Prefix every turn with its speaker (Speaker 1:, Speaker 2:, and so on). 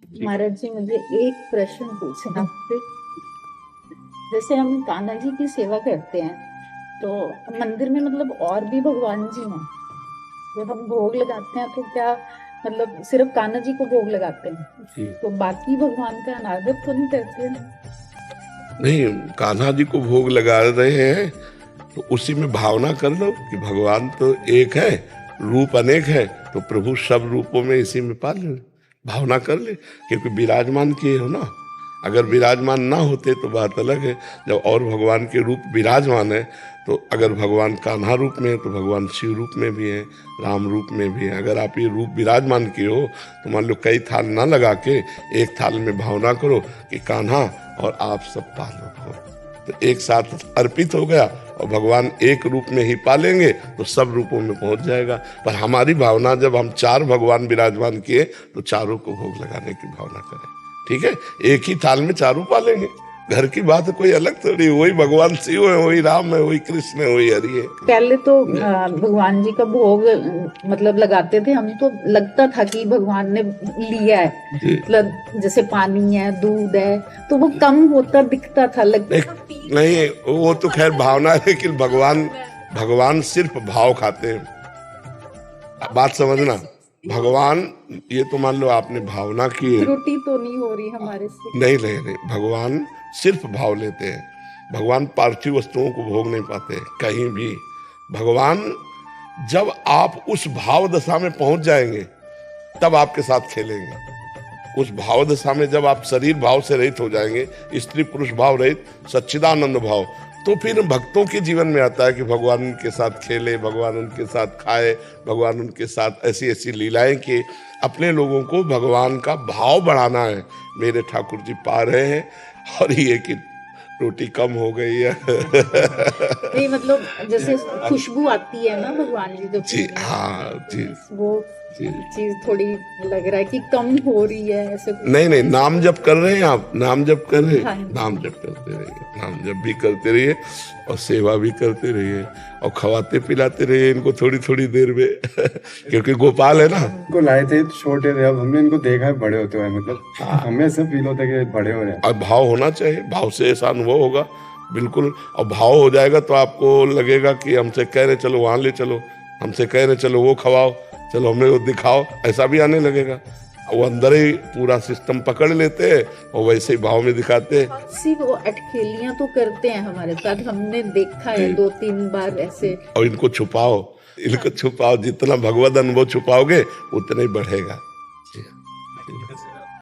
Speaker 1: महाराज जी, मुझे एक प्रश्न पूछना थे। जैसे हम कान्हा जी की सेवा करते हैं तो मंदिर में मतलब और भी भगवान जी हैं। जब हम भोग लगाते हैं तो क्या मतलब सिर्फ कान्हा जी को भोग लगाते हैं
Speaker 2: जी।
Speaker 1: तो बाकी भगवान का अनादर तो नहीं करते हैं?
Speaker 2: नहीं, कान्हा जी को भोग लगा रहे हैं तो उसी में भावना कर लो कि भगवान तो एक है, रूप अनेक है, तो प्रभु सब रूपों में इसी में पाल ले, भावना कर ले, क्योंकि विराजमान किए हो ना। अगर विराजमान ना होते तो बात अलग है। जब और भगवान के रूप विराजमान है, तो अगर भगवान कान्हा रूप में है तो भगवान शिव रूप में भी है, राम रूप में भी है। अगर आप ये रूप विराजमान किए हो तो मान लो कई थाल ना लगा के एक थाल में भावना करो कि कान्हा और आप सब पालो हो, तो एक साथ अर्पित हो गया और भगवान एक रूप में ही पालेंगे तो सब रूपों में पहुंच जाएगा। पर हमारी भावना, जब हम चार भगवान विराजमान किए तो चारों को भोग लगाने की भावना करें। ठीक है, एक ही थाल में चारों पालेंगे। घर की बात कोई अलग थोड़ी, वही भगवान शिव है, वही राम है, वही कृष्ण है, वही हरि है।
Speaker 1: पहले तो भगवान जी का भोग मतलब लगाते थे हम, तो लगता था कि भगवान ने लिया है। मतलब जैसे पानी है, दूध है, तो वो कम होता दिखता था, लगता था
Speaker 2: नहीं, वो तो खैर भावना है, लेकिन भगवान सिर्फ भाव खाते हैं। बात समझना, भगवान, ये तो मान लो आपने भावना की है,
Speaker 1: त्रुटि तो नहीं हो रही हमारे से?
Speaker 2: नहीं नहीं नहीं, भगवान सिर्फ भाव लेते हैं। भगवान पार्थिव वस्तुओं को भोग नहीं पाते कहीं भी। भगवान, जब आप उस भाव दशा में पहुंच जाएंगे तब आपके साथ खेलेंगे। उस भाव दशा में जब आप शरीर भाव से रहित हो जाएंगे, स्त्री पुरुष भाव रहित, सच्चिदानंद भाव, तो फिर भक्तों के जीवन में आता है कि भगवान उनके साथ खेले, भगवान उनके साथ खाए, भगवान उनके साथ ऐसी ऐसी लीलाएं किए। अपने लोगों को भगवान का भाव बढ़ाना है। मेरे ठाकुर जी पा रहे हैं, और ये कि रोटी कम हो गई है।
Speaker 1: नहीं मतलब जैसे खुशबू आती है ना भगवान जी जो
Speaker 2: जी हाँ जी
Speaker 1: वो
Speaker 2: जी।
Speaker 1: चीज थोड़ी लग रहा है कि कम हो रही है ऐसे।
Speaker 2: नहीं नहीं, नाम जप कर रहे हैं आप, नाम जप कर रहे हैं,
Speaker 1: हाँ।
Speaker 2: नाम जप करते रहिए, नाम जप भी करते रहिए और सेवा भी करते रहिए और खवाते पिलाते रहिए इनको थोड़ी थोड़ी देर में। क्योंकि गोपाल है ना।
Speaker 3: इनको लाए थे तो छोटे थे, अब हमने इनको देखा है बड़े होते हुए, मतलब हमें सब फील होता है कि बड़े हो रहे हैं।
Speaker 2: और भाव होना चाहिए, भाव से ऐसा अनुभव होगा बिल्कुल। और भाव हो जाएगा तो आपको लगेगा कि हमसे कह रहे चलो वहां ले चलो, हमसे कह रहे चलो वो खवाओ, चलो हमें वो दिखाओ, ऐसा भी आने लगेगा। वो अंदर ही पूरा सिस्टम पकड़ लेते हैं और वैसे ही भाव में दिखाते हैं।
Speaker 1: सिर्फ वो अटखेलियां तो करते हैं हमारे साथ, हमने देखा है 2-3 बार ऐसे।
Speaker 2: और इनको छुपाओ, इनको छुपाओ, जितना भगवत अनुभव छुपाओगे उतना ही बढ़ेगा।